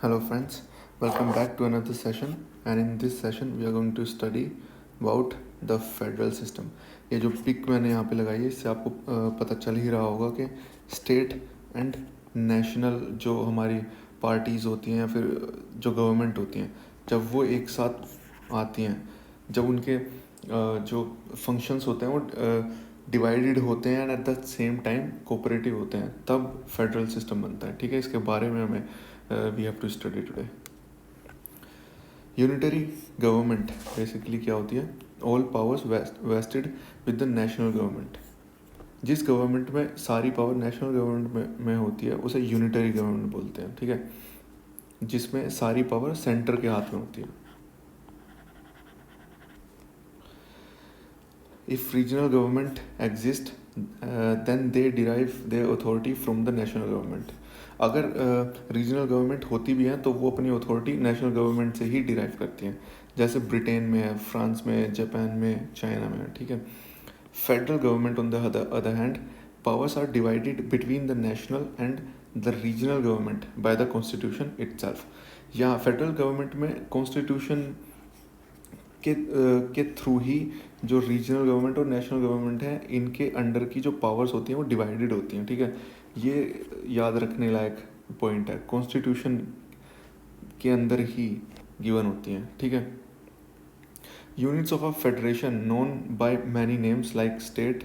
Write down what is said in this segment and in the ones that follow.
Hello friends, welcome back to another session, and in this session we are going to study about the federal system. ये जो pick मैंने यहाँ पे लगाई है इससे आपको पता चल ही रहा होगा कि स्टेट एंड नेशनल जो हमारी पार्टीज़ होती हैं या फिर जो गवर्नमेंट होती हैं, जब वो एक साथ आती हैं, जब उनके जो फंक्शंस होते हैं वो डिवाइडेड होते हैं and at the same time cooperative होते हैं, तब फेडरल सिस्टम बनता है. ठीक है, इसके बारे में हमें we have to study today. Unitary government basically क्या होती है? All powers wasted with the national government. जिस गवर्नमेंट में सारी पावर नेशनल गवर्नमेंट में होती है उसे यूनिटरी गवर्नमेंट बोलते हैं. ठीक है, जिसमें सारी पावर सेंटर के हाथ में होती है. If regional government exist then they derive their authority from the national government. अगर रीजनल गवर्नमेंट होती भी है तो वो अपनी अथॉरिटी नेशनल गवर्नमेंट से ही डिराइव करती हैं, जैसे ब्रिटेन में है, फ्रांस में, जापान में, चाइना में है. ठीक है. Federal government on the other hand, powers are divided between the national and the regional government by the constitution itself. यहाँ फेडरल गवर्नमेंट में कॉन्स्टिट्यूशन के थ्रू ही जो रीजनल गवर्नमेंट और नेशनल गवर्नमेंट है इनके अंडर की जो पावर्स होती हैं वो डिवाइडेड होती हैं. ठीक है, ये याद रखने लायक पॉइंट है. कॉन्स्टिट्यूशन के अंदर ही गिवन होती हैं. ठीक है. Units of a federation known by many names like state.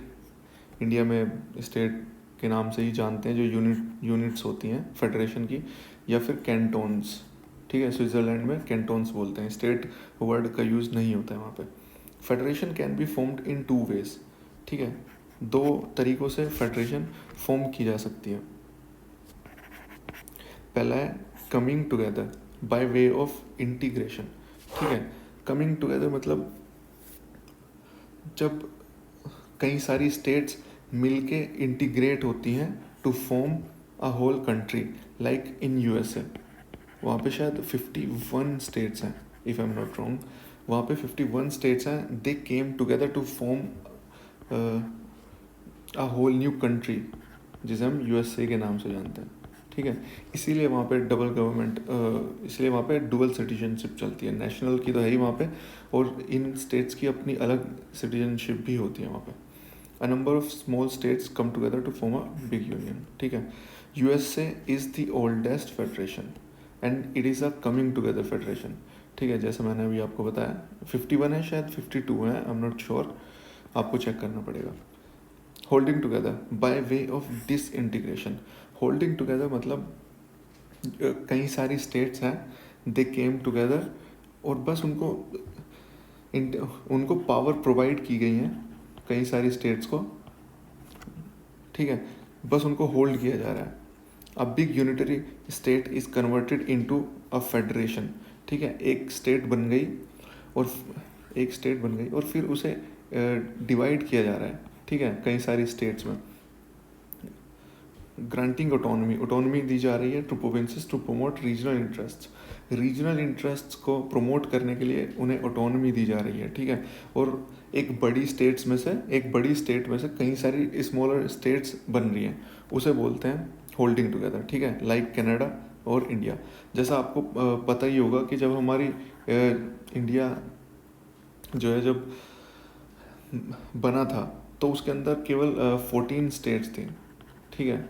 India में स्टेट के नाम से ही जानते हैं जो यूनिट्स होती हैं फेडरेशन की, या फिर कैंटोन्स. ठीक है, स्विट्ज़रलैंड में कैंटोन्स बोलते हैं. स्टेट वर्ड का यूज़ नहीं होता है वहाँ पे. Federation can be formed in two ways. ठीक है, दो तरीक़ों से फेडरेशन फॉर्म की जा सकती है. पहला है coming together by way of integration. ठीक है, कमिंग टुगेदर मतलब जब कई सारी स्टेट्स मिलके इंटीग्रेट होती हैं to form a whole country, like in USA. वहाँ पे शायद 51 स्टेट्स हैं if I am not wrong. वहाँ पे 51 स्टेट्स हैं. They came together to form a whole new country जिसे हम यूएसए के नाम से जानते हैं. ठीक है, इसीलिए वहाँ पे डबल गवर्नमेंट, इसलिए वहाँ पे डुअल सिटीजनशिप चलती है. नेशनल की तो है ही वहाँ पे, और इन स्टेट्स की अपनी अलग सिटीजनशिप भी होती है वहाँ पे. A number of small states come together to form a big union. ठीक है, USA is the oldest federation and it is a coming together federation. ठीक है, जैसे मैंने अभी आपको बताया 51 है, शायद 52 है, आई एम नॉट श्योर, आपको चेक करना पड़ेगा. Holding together by way of disintegration. Holding together मतलब कई सारी स्टेट्स हैं, दे केम टुगेदर और बस उनको पावर प्रोवाइड की गई हैं कई सारी स्टेट्स को. ठीक है, बस उनको होल्ड किया जा रहा है. A big unitary state is converted into a federation. ठीक है, एक स्टेट बन गई और फिर उसे डिवाइड किया जा रहा है. ठीक है, कई सारी स्टेट्स में. ग्रांटिंग ऑटोनॉमी दी जा रही है to provinces to promote regional interest. Regional interests को प्रमोट करने के लिए उन्हें ऑटोनॉमी दी जा रही है. ठीक है, और एक बड़ी स्टेट में से कई सारी स्मॉलर स्टेट्स बन रही हैं, उसे बोलते हैं होल्डिंग टुगेदर. ठीक है, लाइक कनाडा और इंडिया. जैसा आपको पता ही होगा कि जब हमारी इंडिया जो है जब बना था तो उसके अंदर केवल 14 स्टेट्स थी. ठीक है,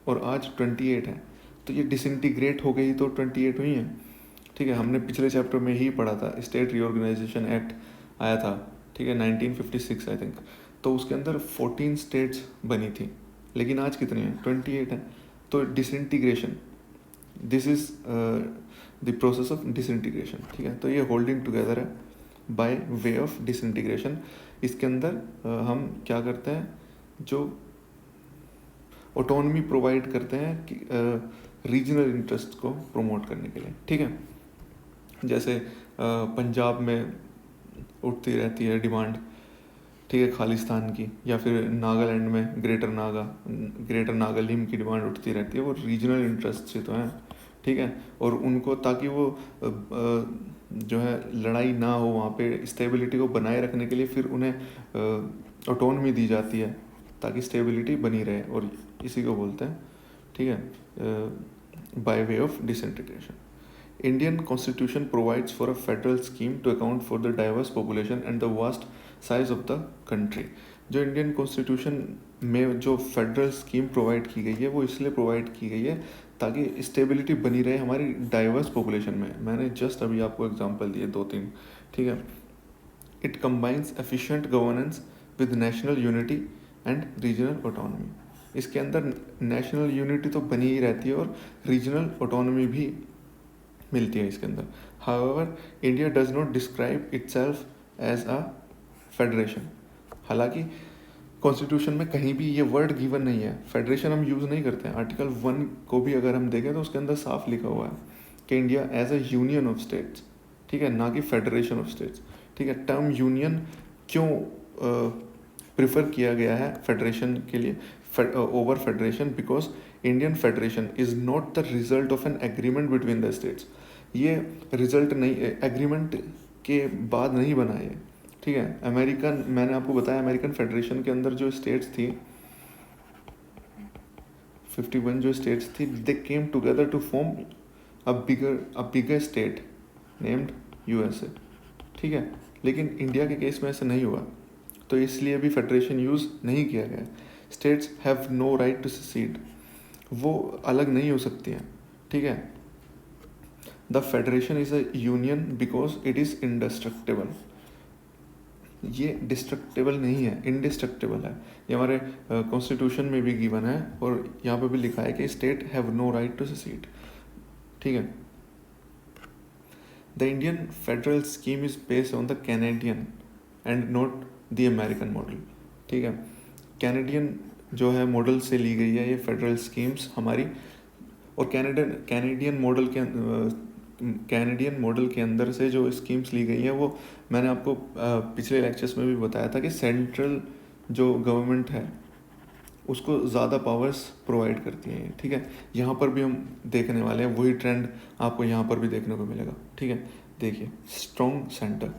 और आज 28 है. तो ये डिसइंटीग्रेट हो गई तो 28 हुई हैं. ठीक है, हमने पिछले चैप्टर में ही पढ़ा था, स्टेट रीऑर्गेनाइजेशन एक्ट आया था. ठीक है, 1956 आई थिंक. तो उसके अंदर 14 स्टेट्स बनी थी, लेकिन आज कितनी हैं? 28 हैं. तो disintegration, this is the process of disintegration. ठीक है, तो ये होल्डिंग टुगेदर है बाय वे ऑफ डिसइंटीग्रेशन. इसके अंदर हम क्या करते हैं, जो ऑटोनॉमी प्रोवाइड करते हैं कि रीजनल इंटरेस्ट को प्रमोट करने के लिए. ठीक है, जैसे पंजाब में उठती रहती है डिमांड, ठीक है, खालिस्तान की, या फिर नागालैंड में ग्रेटर नागालिम की डिमांड उठती रहती है. वो रीजनल इंटरेस्ट से तो हैं. ठीक है, और उनको ताकि वो जो है लड़ाई ना हो वहाँ पे, स्टेबिलिटी को बनाए रखने के लिए फिर उन्हें ऑटोनॉमी दी जाती है ताकि स्टेबिलिटी बनी रहे, और इसी को बोलते हैं. ठीक है, by way of disintegration. Indian constitution provides for a federal scheme to account for the diverse population and the vast size of the country. जो इंडियन कॉन्स्टिट्यूशन में जो फेडरल स्कीम प्रोवाइड की गई है वो इसलिए प्रोवाइड की गई है ताकि स्टेबिलिटी बनी रहे हमारी डाइवर्स पॉपुलेशन में. मैंने जस्ट अभी आपको एग्जांपल दिए 2-3. ठीक है. It combines efficient governance with national unity and regional autonomy. इसके अंदर नेशनल यूनिटी तो बनी ही रहती है और रीजनल ऑटोनॉमी भी मिलती है इसके अंदर. However India does not describe itself as a federation. हालांकि कॉन्स्टिट्यूशन में कहीं भी ये वर्ड गिवन नहीं है, फेडरेशन हम यूज़ नहीं करते हैं. आर्टिकल 1 को भी अगर हम देखें तो उसके अंदर साफ लिखा हुआ है कि India as a union of states. ठीक है, ना कि फेडरेशन ऑफ स्टेट्स. ठीक है. टर्म यूनियन क्यों प्रिफर किया गया है फेडरेशन के लिए over federation? Because Indian federation is not the result of an agreement between the states. ये रिजल्ट नहीं, एग्रीमेंट के बाद नहीं बना है. ठीक है. अमेरिकन, मैंने आपको बताया अमेरिकन फेडरेशन के अंदर जो स्टेट्स थी 51 जो स्टेट्स थी, they came together to form a bigger state named USA. ठीक है. लेकिन इंडिया के केस में ऐसा नहीं हुआ, तो इसलिए भी फेडरेशन यूज़ नहीं किया गया. States have no right to secede. वो अलग नहीं हो सकती हैं. ठीक है. The federation is a union because it is indestructible. ये डिस्ट्रक्टिबल नहीं है, इंडिस्ट्रक्टिबल है. ये हमारे कॉन्स्टिट्यूशन में भी गिवन है और यहाँ पे भी लिखा है कि state have no right to secede. ठीक है. The Indian federal scheme is based on the Canadian and not the American model. ठीक है. कैनेडियन जो है मॉडल से ली गई है ये फेडरल स्कीम्स हमारी, और कैनेडियन मॉडल के अंदर से जो स्कीम्स ली गई हैं वो मैंने आपको पिछले लेक्चर्स में भी बताया था कि सेंट्रल जो गवर्नमेंट है उसको ज़्यादा पावर्स प्रोवाइड करती हैं. ठीक है. यहाँ पर भी हम देखने वाले हैं वही ट्रेंड आपको यहाँ पर भी देखने को मिलेगा. ठीक है. देखिए, strong centre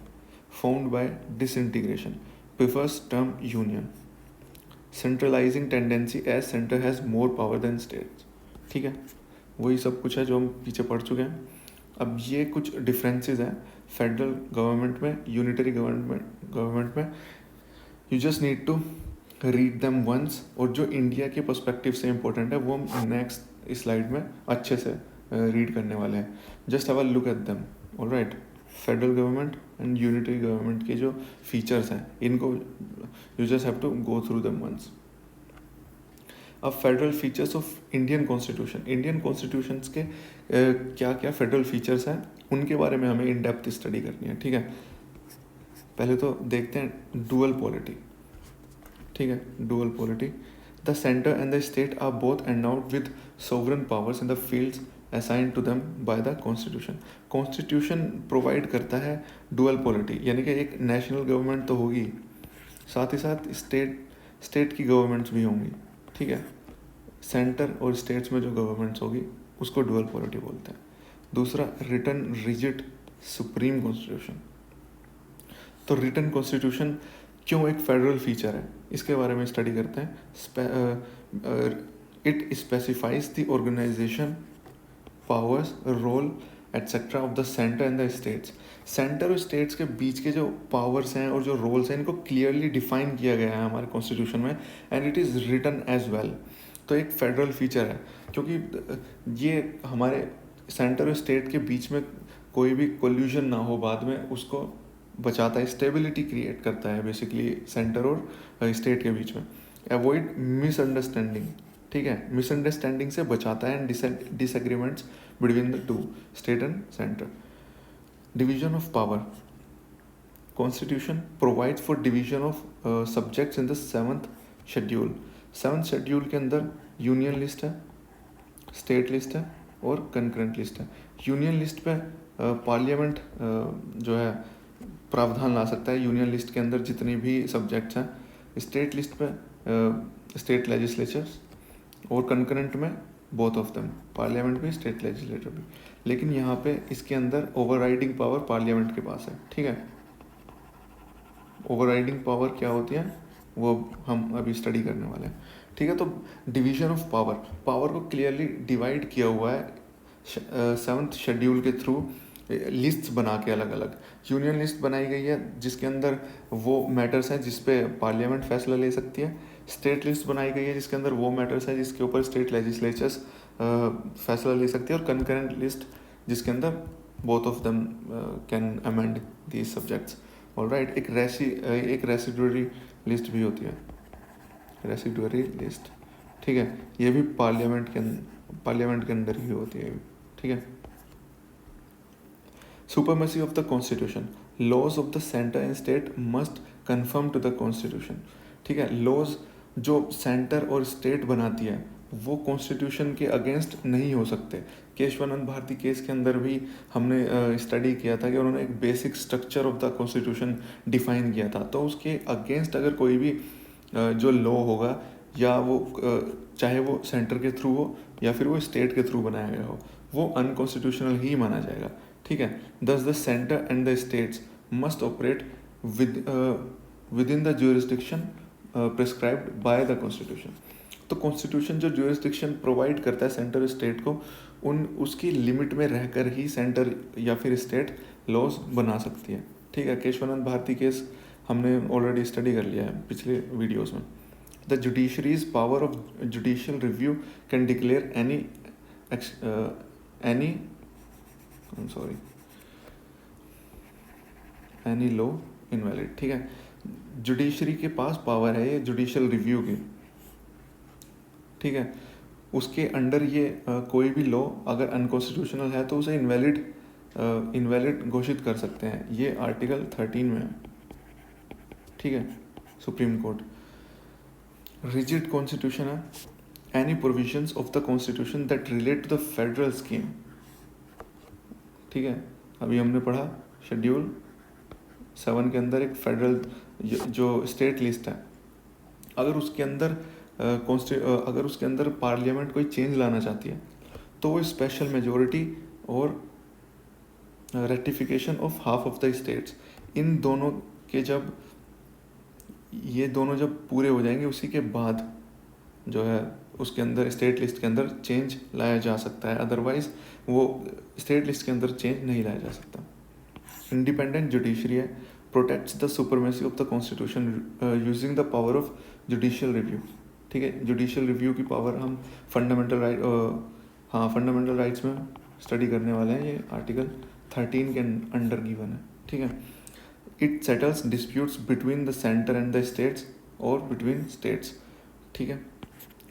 found by disintegration prefers term union. Centralising tendency as centre has more power than states. ठीक है. वही सब कुछ है जो हम पीछे पढ़ चुके हैं. अब ये कुछ डिफरेंसेस हैं फेडरल गवर्नमेंट में, यूनिटरी गवर्नमेंट में. You just need to read them once. और जो इंडिया के पर्सपेक्टिव से इम्पोर्टेंट है वो हम नेक्स्ट स्लाइड में अच्छे से रीड करने वाले हैं. Just have a look at them. Alright. Federal government and unitary government के जो फीचर्स हैं इनको you just have to go through them once. अब federal features of Indian constitution. Indian constitutions के क्या क्या फेडरल फीचर्स हैं उनके बारे में हमें इन डेप्थ स्टडी करनी है. ठीक है. पहले तो देखते हैं डुअल पॉलिटी. ठीक है. Dual polity. The centre and the state are both endowed with sovereign powers in the fields assigned to them by the constitution. Constitution provide करता है डुअल पॉलिटी, यानी कि एक नेशनल गवर्नमेंट तो होगी, साथ ही साथ स्टेट की गवर्नमेंट्स भी होंगी. ठीक है. सेंटर और स्टेट्स में जो गवर्नमेंट्स होगी उसको डुअल पॉलिटी बोलते हैं. दूसरा, रिटन रिजिड सुप्रीम कॉन्स्टिट्यूशन. तो रिटन कॉन्स्टिट्यूशन क्यों एक फेडरल फीचर है इसके बारे में स्टडी करते हैं. It specifies the organisation, powers, role etcetera of the centre and the states. Centre और स्टेट्स के बीच के जो पावर्स हैं और जो रोल्स हैं इनको क्लियरली डिफाइन किया गया है हमारे कॉन्स्टिट्यूशन में, and it is written as well. तो एक फेडरल फीचर है क्योंकि ये हमारे सेंटर और स्टेट के बीच में कोई भी कोल्यूशन ना हो बाद में, उसको बचाता है, स्टेबिलिटी क्रिएट करता है बेसिकली सेंटर और स्टेट के बीच में. Avoid misunderstanding. ठीक है. मिसअंडरस्टैंडिंग से बचाता है and disagreements between the two, state and centre. Division of power. Constitution provides for division of subjects in the 7th schedule. 7th schedule के अंदर यूनियन लिस्ट है, स्टेट लिस्ट है और कंकरेंट लिस्ट है. यूनियन लिस्ट पे parliament जो है प्रावधान ला सकता है यूनियन लिस्ट के अंदर जितनी भी सब्जेक्ट्स हैं. स्टेट लिस्ट पे स्टेट लेजिस्लेचर्स और कंकरेंट में बोथ ऑफ देम, पार्लियामेंट भी स्टेट लेजिस्लेचर भी. लेकिन यहाँ पे इसके अंदर ओवरराइडिंग पावर पार्लियामेंट के पास है. ठीक है. ओवरराइडिंग पावर क्या होती है वो हम अभी स्टडी करने वाले हैं. ठीक है. तो डिवीजन ऑफ पावर, पावर को क्लियरली डिवाइड किया हुआ है सेवन्थ शेड्यूल के थ्रू लिस्ट्स बना के अलग अलग यूनियन लिस्ट बनाई गई है जिसके अंदर वो मैटर्स हैं जिस पे पार्लियामेंट फैसला ले सकती है। स्टेट लिस्ट बनाई गई है जिसके अंदर वो मैटर्स हैं जिसके ऊपर स्टेट लेजिस्लेचर्स फैसला ले सकती है। और कंकरेंट लिस्ट जिसके अंदर both of them can amend these subjects. Alright, एक रेसिडुअरी लिस्ट भी होती है, रेसिडुअरी लिस्ट, ठीक है। ये भी पार्लियामेंट के अंदर ही होती है, ठीक है। Supremacy of the constitution, laws of the centre and state must conform to the constitution, ठीक है। लॉज जो सेंटर और स्टेट बनाती है वो कॉन्स्टिट्यूशन के अगेंस्ट नहीं हो सकते। केशवानंद भारती केस के अंदर भी हमने स्टडी किया था कि उन्होंने एक basic structure of the constitution define किया था, तो उसके अगेंस्ट अगर कोई भी जो लॉ होगा या वो चाहे वो सेंटर के थ्रू हो या फिर वो स्टेट के थ्रू बनाया गया हो, वो अनकॉन्स्टिट्यूशनल ही माना जाएगा, ठीक है। दस the centre and the states must operate with in the jurisdiction prescribed bye the constitution. तो कॉन्स्टिट्यूशन जो ज्यूरिसडिक्शन प्रोवाइड करता है सेंटर स्टेट को, उसकी लिमिट में रहकर ही सेंटर या फिर स्टेट लॉज बना सकती है, ठीक है। केशवानंद भारती केस हमने ऑलरेडी स्टडी कर लिया है पिछले वीडियोस में। The judiciary's power of judicial review can declare any law invalid, ठीक है। जुडिशरी के पास पावर है ये जुडिशियल रिव्यू की, ठीक है। उसके अंडर ये कोई भी लॉ अगर अनकॉन्स्टिट्यूशनल है तो उसे इनवैलिड घोषित कर सकते हैं। ये आर्टिकल 13 में है, ठीक है, सुप्रीम कोर्ट। रिजिड कॉन्स्टिट्यूशन है, any provisions of the constitution that relate to the federal scheme, ठीक है। अभी हमने पढ़ा शेड्यूल 7 के अंदर एक फेडरल जो स्टेट लिस्ट है, अगर उसके अंदर पार्लियामेंट कोई चेंज लाना चाहती है तो वो स्पेशल मेजोरिटी और ratification of half of the states, इन दोनों के जब पूरे हो जाएंगे उसी के बाद जो है उसके अंदर स्टेट लिस्ट के अंदर चेंज लाया जा सकता है, अदरवाइज वो स्टेट लिस्ट के अंदर चेंज नहीं लाया जा सकता। इंडिपेंडेंट जुडिशरी है, protects the supremacy of the constitution using the power of judicial review, ठीक है। जुडिशियल रिव्यू की पावर हम फंडामेंटल राइट्स में स्टडी करने वाले हैं, ये आर्टिकल 13 के अंडर गिवन है, ठीक है। It settles disputes between the centre and the states और बिटवीन स्टेट्स, ठीक है।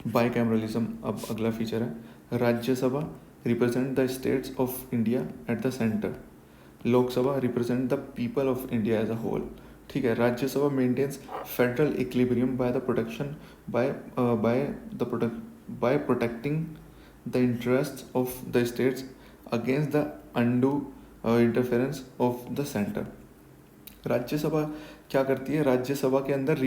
बाईकैमरलिज्म अब अगला फीचर है। Rajya Sabha represent the states of India at the centre, Lok Sabha represent the people of India as a whole, ठीक है। Rajya Sabha maintains federal equilibrium by protecting the interest of the states against the undue interference of the centre. Rajya Sabha क्या करती है? राज्यसभा के अंदर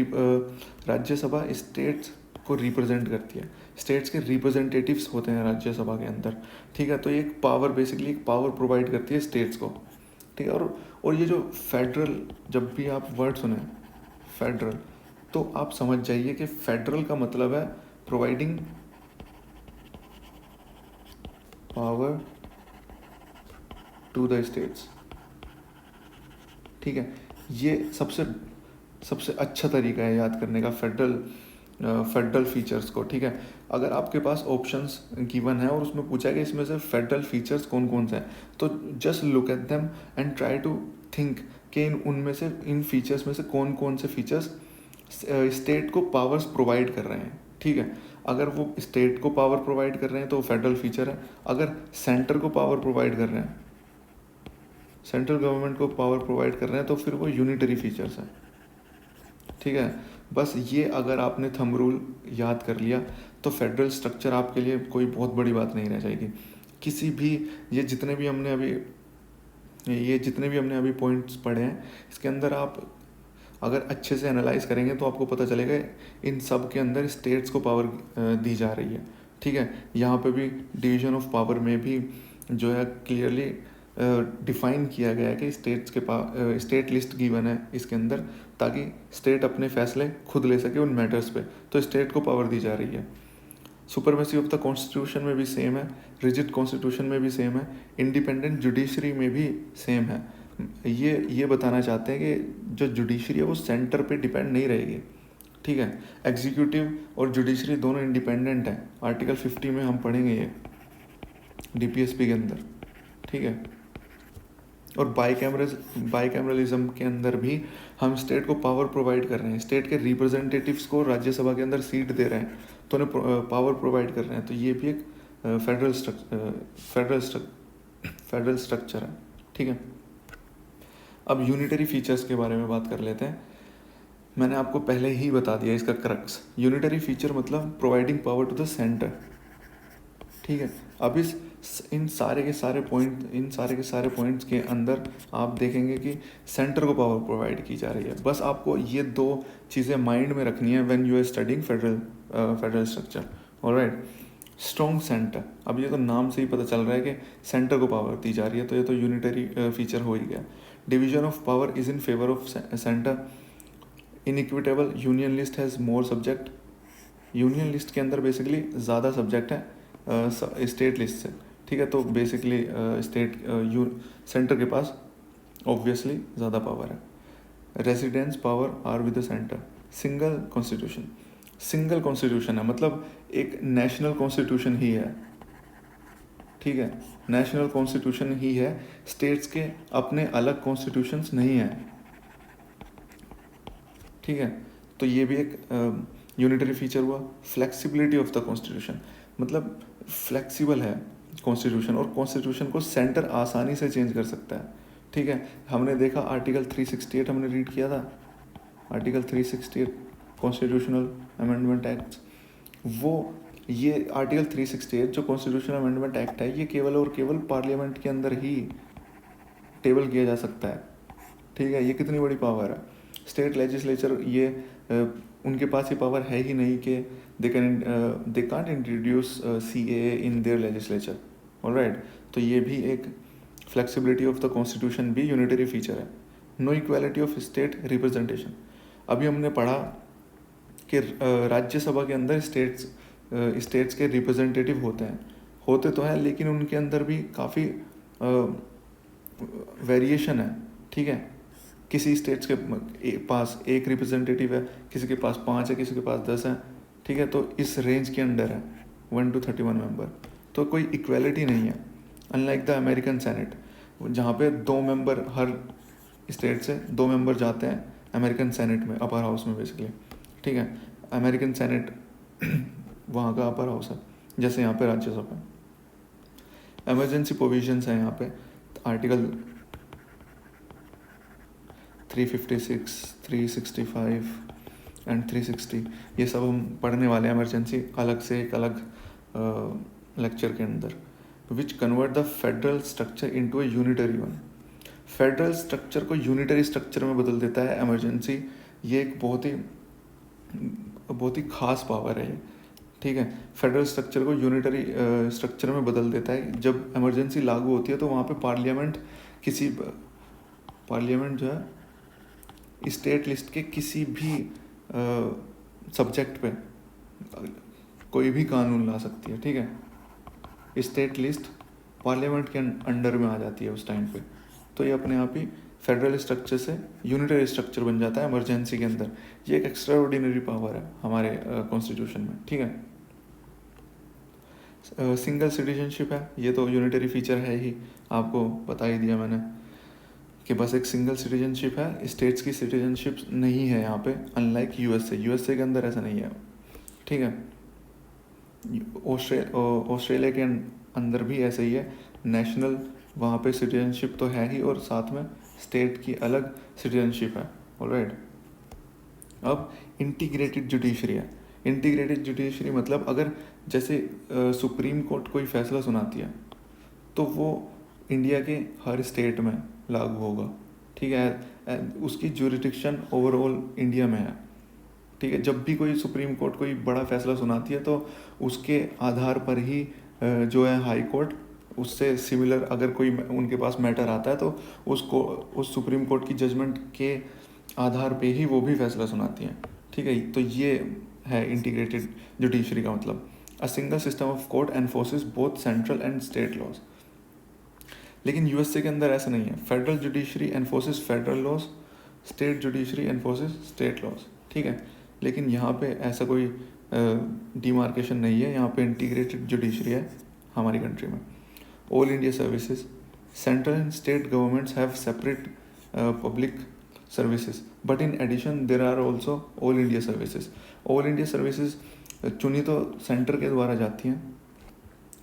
Rajya Sabha states को represent करती है, स्टेट्स के रिप्रेजेंटेटिव्स होते हैं राज्यसभा के अंदर, ठीक है। तो ये एक पावर बेसिकली एक पावर प्रोवाइड करती है स्टेट्स को, ठीक है। और ये जो फेडरल, जब भी आप वर्ड सुने फेडरल तो आप समझ जाइए कि फेडरल का मतलब है providing power to the states, ठीक है। ये सबसे अच्छा तरीका है याद करने का फेडरल फीचर्स को, ठीक है। अगर आपके पास ऑप्शंस गिवन है और उसमें पूछा है कि इसमें से फेडरल फीचर्स कौन कौन से हैं, तो just look at them and try to think कि इन फीचर्स में से कौन कौन से फीचर्स स्टेट को पावर्स प्रोवाइड कर रहे हैं, ठीक है। अगर वो स्टेट को पावर प्रोवाइड कर रहे हैं तो फेडरल फीचर है, अगर सेंटर को पावर प्रोवाइड कर रहे हैं, सेंट्रल गवर्नमेंट को पावर प्रोवाइड कर रहे हैं, तो फिर वो यूनिटरी फीचर्स हैं, ठीक है। बस ये अगर आपने थंब रूल याद कर लिया तो फेडरल स्ट्रक्चर आपके लिए कोई बहुत बड़ी बात नहीं रह जाएगी। किसी भी ये जितने भी हमने अभी पॉइंट्स पढ़े हैं, इसके अंदर आप अगर अच्छे से एनालाइज करेंगे तो आपको पता चलेगा इन सब के अंदर स्टेट्स को पावर दी जा रही है, ठीक है। यहाँ पे भी डिवीजन ऑफ पावर में भी जो है क्लियरली डिफाइन किया गया है कि स्टेट लिस्ट गिवन है इसके अंदर, ताकि स्टेट अपने फैसले खुद ले सके उन मैटर्स पे, तो स्टेट को पावर दी जा रही है। सुपरमेसी ऑफ द कॉन्स्टिट्यूशन में भी सेम है। रिजिड कॉन्स्टिट्यूशन में भी सेम है, इंडिपेंडेंट जुडिशरी में भी सेम है। ये बताना चाहते हैं कि जो जुडिशरी है वो सेंटर पे डिपेंड नहीं रहेगी, ठीक है। एग्जीक्यूटिव और जुडिशरी दोनों इंडिपेंडेंट हैं, आर्टिकल 50 में हम पढ़ेंगे ये डीपीएसपी के अंदर, ठीक है। और बाईकैमरलिज्म के अंदर भी हम स्टेट को पावर प्रोवाइड कर रहे हैं, स्टेट के रिप्रेजेंटेटिव्स को राज्यसभा के अंदर सीट दे रहे हैं, तो उन्हें पावर प्रोवाइड कर रहे हैं। तो ये भी एक फेडरल स्ट्रक्चर है, ठीक है। अब यूनिटरी फीचर्स के बारे में बात कर लेते हैं। मैंने आपको पहले ही बता दिया इसका क्रक्स। यूनिटरी फीचर मतलब providing power to the centre, ठीक है। अब इन सारे के सारे पॉइंट्स के अंदर आप देखेंगे कि सेंटर को पावर प्रोवाइड की जा रही है। बस आपको ये दो चीज़ें माइंड में रखनी है when you are studying federal structure, alright. Strong centre, अब ये तो नाम से ही पता चल रहा है कि सेंटर को पावर दी जा रही है, तो ये तो यूनिटरी फीचर हो ही गया। Division of power is in favour of centre. Inequitable, union list has more subject. Union list के अंदर बेसिकली ज़्यादा सब्जेक्ट है स्टेट लिस्ट से, ठीक है। तो बेसिकली सेंटर के पास ऑब्वियसली ज़्यादा पावर है। Residence power are with the centre. Single constitution है, मतलब एक नेशनल कॉन्स्टिट्यूशन ही है, ठीक है। नेशनल कॉन्स्टिट्यूशन ही है, स्टेट्स के अपने अलग कॉन्स्टिट्यूशंस नहीं हैं, ठीक है। तो ये भी एक यूनिटरी फीचर हुआ। फ्लेक्सिबिलिटी ऑफ द कॉन्स्टिट्यूशन, मतलब फ्लेक्सिबल है कॉन्स्टिट्यूशन, और कॉन्स्टिट्यूशन को सेंटर आसानी से चेंज कर सकता है, ठीक है। हमने देखा आर्टिकल 368 हमने रीड किया था, आर्टिकल 368 कॉन्स्टिट्यूशनल अमेंडमेंट एक्ट। वो ये आर्टिकल 368 जो कॉन्स्टिट्यूशनल अमेंडमेंट एक्ट है, ये केवल और केवल पार्लियामेंट के अंदर ही टेबल किया जा सकता है, ठीक है। ये कितनी बड़ी पावर है। स्टेट लेजिस्लेचर ये उनके पास ये पावर है ही नहीं कि they can't introduce CAA in their legislature, alright. तो ये भी एक फ्लेक्सिबिलिटी ऑफ द कॉन्स्टिट्यूशन भी यूनिटरी फीचर है। No equality of state representation, अभी हमने पढ़ा कि राज्यसभा के अंदर स्टेट्स के रिप्रेजेंटेटिव होते तो हैं, लेकिन उनके अंदर भी काफ़ी वेरिएशन है, ठीक है। किसी स्टेट्स के पास एक रिप्रेजेंटेटिव है, किसी के पास 5 है, किसी के पास 10 है, ठीक है। तो इस रेंज के अंडर है 1 to 31 मेंबर, तो कोई इक्वेलिटी नहीं है। अनलाइक द अमेरिकन सेनेट, जहाँ पे 2 मेंबर हर स्टेट से 2 मेंबर जाते हैं अमेरिकन सेनेट में, अपर हाउस में बेसिकली, ठीक है। अमेरिकन सेनेट वहाँ का अपर हाउस है, जैसे यहाँ पे राज्यसभा। इमरजेंसी प्रोविजंस है यहाँ पे, आर्टिकल 356, 365 एंड 360, ये सब हम पढ़ने वाले हैं इमरजेंसी अलग से, एक अलग लेक्चर के अंदर। Which convert the federal structure into A unitary one. Federal structure को यूनिटरी स्ट्रक्चर में बदल देता है इमरजेंसी। ये एक बहुत ही खास पावर है, ठीक है। फेडरल स्ट्रक्चर को यूनिटरी स्ट्रक्चर में बदल देता है। जब इमरजेंसी लागू होती है तो वहाँ पे पार्लियामेंट जो है स्टेट लिस्ट के किसी भी सब्जेक्ट पे कोई भी कानून ला सकती है, ठीक है। स्टेट लिस्ट पार्लियामेंट के अंडर में आ जाती है उस टाइम पे, तो ये अपने आप ही फेडरल स्ट्रक्चर से यूनिटरी स्ट्रक्चर बन जाता है इमरजेंसी के अंदर। ये एक एक्स्ट्रा ऑर्डिनरी पावर है हमारे कॉन्स्टिट्यूशन में, ठीक है। सिंगल सिटीजनशिप है, ये तो यूनिटरी फीचर है ही, आपको बता ही दिया मैंने कि बस एक सिंगल सिटीजनशिप है, स्टेट्स की सिटीजनशिप नहीं है यहाँ पे, अनलाइक यूएसए के अंदर ऐसा नहीं है, ठीक है। ऑस्ट्रेलिया के अंदर भी ऐसा ही है, नेशनल वहाँ पे सिटीजनशिप तो है ही, और साथ में स्टेट की अलग सिटीजनशिप है, ऑलराइट। अब इंटीग्रेटेड जुडिशरी है। इंटीग्रेटेड जुडिशरी मतलब अगर जैसे सुप्रीम कोर्ट कोई फैसला सुनाती है तो वो इंडिया के हर स्टेट में लागू होगा, ठीक है। उसकी ज्यूरिडिक्शन ओवरऑल इंडिया में है, ठीक है। जब भी कोई सुप्रीम कोर्ट कोई बड़ा फैसला सुनाती है तो उसके आधार पर ही जो है हाई कोर्ट उससे सिमिलर अगर कोई उनके पास मैटर आता है तो उसको उस सुप्रीम कोर्ट की जजमेंट के आधार पे ही वो भी फैसला सुनाती हैं, ठीक है। तो ये है इंटीग्रेटेड जुडिशरी का मतलब। A single system of court enforces both central and state laws. लेकिन यूएसए के अंदर ऐसा नहीं है. Federal judiciary enforces federal laws, state judiciary enforces state laws. ठीक है, लेकिन यहाँ पे ऐसा कोई डिमार्केशन नहीं है. यहाँ पे इंटीग्रेटेड जुडिशरी है हमारी कंट्री में. All India services, central and state governments have separate public services, but in addition there are also all India services. All India services चुनी तो सेंटर के द्वारा जाती हैं.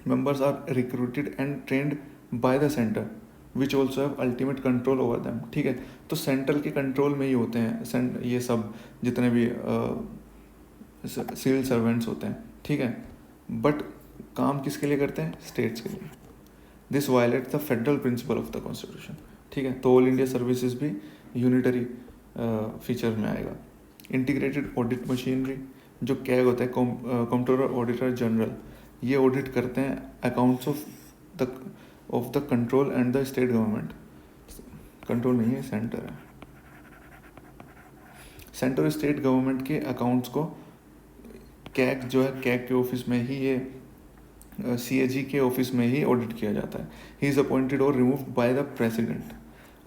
Members are recruited and trained by the centre which also have ultimate control over them. ठीक है, तो central के कंट्रोल में ही होते हैं ये सब जितने भी सिविल सर्वेंट्स होते हैं. ठीक है, बट काम किसके लिए करते हैं? स्टेट्स के लिए. This violets the federal principle of the constitution. ठीक है, तो ऑल इंडिया सर्विसेज भी यूनिटरी फीचर में आएगा. इंटीग्रेटेड ऑडिट मशीनरी, जो कैग होता है कंट्रोलर ऑडिटर जनरल, ये ऑडिट करते हैं accounts of the control and the state government. Control नहीं है, सेंटर है. सेंटर और स्टेट गवर्नमेंट के अकाउंट्स को कैग जो है, कैग के ऑफिस में ही, ये सीएजी के ऑफिस में ही ऑडिट किया जाता है. ही इज़ अपॉइंटेड और रिमूव्ड बाय द प्रेसिडेंट.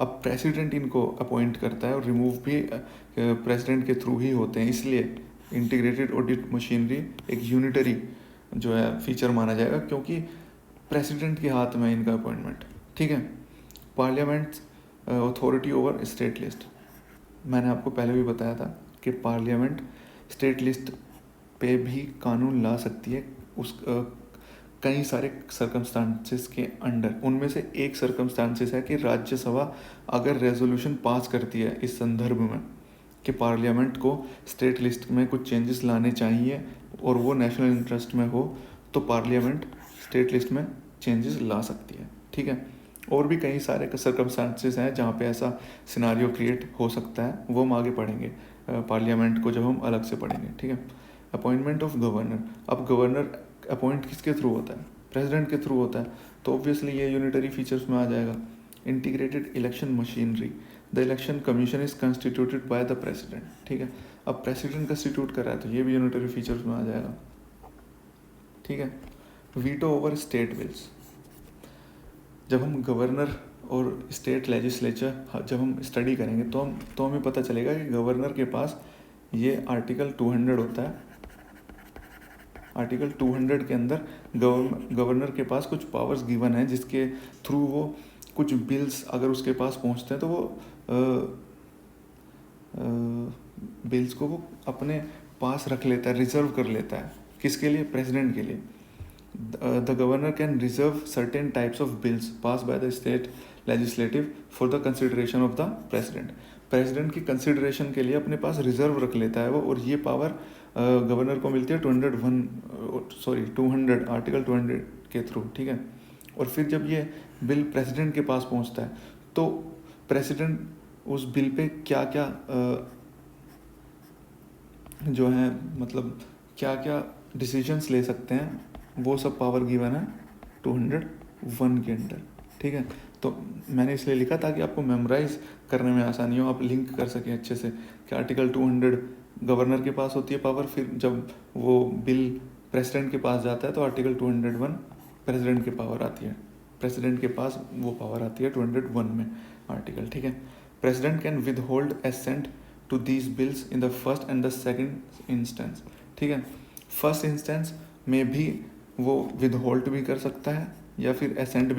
अब प्रेसिडेंट इनको अपॉइंट करता है और रिमूव भी प्रेसिडेंट के थ्रू ही होते हैं. इसलिए इंटीग्रेटेड ऑडिट मशीनरी एक यूनिटरी जो है फीचर माना जाएगा, क्योंकि प्रेसिडेंट के हाथ में इनका अपॉइंटमेंट. ठीक है. Parliament authority over state list. मैंने आपको पहले भी बताया था कि पार्लियामेंट स्टेट लिस्ट पे भी कानून ला सकती है उस कई सारे सर्कमस्टांसेस के अंडर. उनमें से एक सर्कमस्टांसेस है कि राज्यसभा अगर रेजोल्यूशन पास करती है इस संदर्भ में कि पार्लियामेंट को स्टेट लिस्ट में कुछ चेंजेस लाने चाहिए और वो नेशनल इंटरेस्ट में हो, तो पार्लियामेंट स्टेट लिस्ट में चेंजेस ला सकती है. ठीक है, और भी कई सारे सर्कमस्टांसेस हैं जहाँ पे ऐसा सिनारियो क्रिएट हो सकता है. वो हम आगे पढ़ेंगे पार्लियामेंट को जब हम अलग से पढ़ेंगे. ठीक है. Appointment of governor. अब गवर्नर अपॉइंट किसके थ्रू होता है? प्रेसिडेंट के थ्रू होता है, तो ऑब्वियसली ये यूनिटरी फीचर्स में आ जाएगा. Integrated election machinery. The election commission is constituted by the president. ठीक है, अब प्रेसिडेंट कंस्टिट्यूट कर रहा है तो ये भी यूनिटरी फीचर्स में आ जाएगा. ठीक है. Veto over state bills. जब हम गवर्नर और स्टेट लेजिस्लेचर जब हम स्टडी करेंगे तो हमें पता चलेगा कि गवर्नर के पास ये आर्टिकल 200 होता है. आर्टिकल 200 के अंदर गवर्नर के पास कुछ पावर्स गिवन है, जिसके थ्रू वो कुछ बिल्स अगर उसके पास पहुंचते हैं तो वो बिल्स को वो अपने पास रख लेता है, रिजर्व कर लेता है. किसके लिए? प्रेसिडेंट के लिए. The governor can reserve certain types of bills passed by the state legislative for the consideration of the president. President की कंसिडरेशन के लिए अपने पास रिजर्व रख लेता है वो, और ये पावर गवर्नर को मिलती है 200 आर्टिकल 200 के थ्रू. ठीक है. और फिर जब ये बिल प्रेसिडेंट के पास पहुंचता है तो प्रेसिडेंट उस बिल पे क्या क्या जो है मतलब क्या क्या डिसीजंस ले सकते हैं, वो सब पावर गिवन है 201 के अंडर. ठीक है. तो मैंने इसलिए लिखा ताकि आपको मेमोराइज करने में आसानी हो, आप लिंक कर सकें अच्छे से कि आर्टिकल 200 गवर्नर के पास होती है पावर, फिर जब वो बिल प्रेसिडेंट के पास जाता है तो आर्टिकल 201 प्रेसिडेंट के पावर आती है. प्रेसिडेंट के पास वो पावर आती है 201 में आर्टिकल. ठीक है. President can withhold assent to these bills in the first and the second instance. ठीक है. फर्स्ट इंस्टेंस में भी वो विद होल्ड भी कर सकता है या फिर एसेंट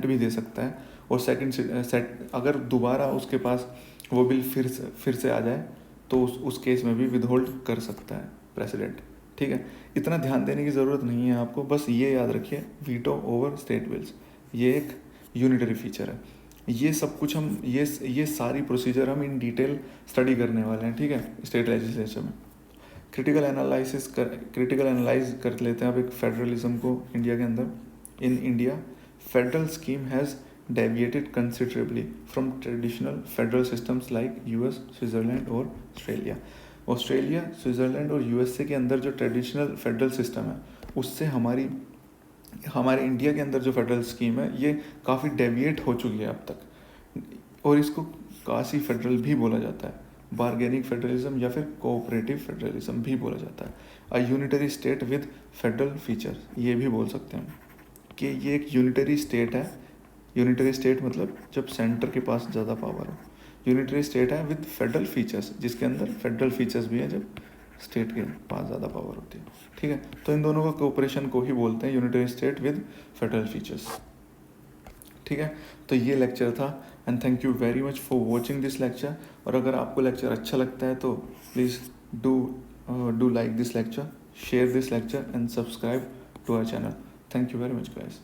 भी दे सकता है. और सेकंड अगर दोबारा उसके पास वो बिल फिर से आ जाए तो उस केस में भी विद होल्ड कर सकता है प्रेसिडेंट. ठीक है. इतना ध्यान देने की ज़रूरत नहीं है आपको, बस ये याद रखिए वीटो ओवर स्टेट बिल्स ये एक यूनिटरी फीचर है. ये सब कुछ हम ये सारी प्रोसीजर हम इन डिटेल स्टडी करने वाले हैं. ठीक है. स्टेट लेजिस्लेचर में क्रिटिकल एनालाइज कर लेते हैं अब एक फेडरलिज्म को इंडिया के अंदर. In India federal scheme has deviated considerably from traditional federal systems like US, Switzerland और ऑस्ट्रेलिया, स्विट्ज़रलैंड और यूएसए के अंदर जो ट्रेडिशनल फेडरल सिस्टम है उससे हमारे इंडिया के अंदर जो फेडरल स्कीम है ये काफ़ी डेविएट हो चुकी है अब तक, और इसको काशी फेडरल भी बोला जाता है. बार्गेनिंग फेडरलिज्म या फिर कोऑपरेटिव फेडरलिज्म भी बोला जाता है। A unitary state with federal feature, ये भी बोल सकते हैं कि ये एक यूनिटरी स्टेट है। यूनिटरी स्टेट मतलब जब सेंटर के पास ज़्यादा पावर हो। यूनिटरी स्टेट है विद फेडरल फीचर्स, जिसके अंदर फेडरल फीचर्स भी हैं जब स्टेट के पास ज़्यादा पावर होती है। ठीक है, तो इन दोनों का कोऑपरेशन को ही बोलते हैं unitary state with federal features. ठीक है, तो ये लेक्चर था and thank you very much for watching this lecture. और अगर आपको लेक्चर अच्छा लगता है तो please do like this lecture, share this lecture and subscribe to our channel. Thank you very much guys.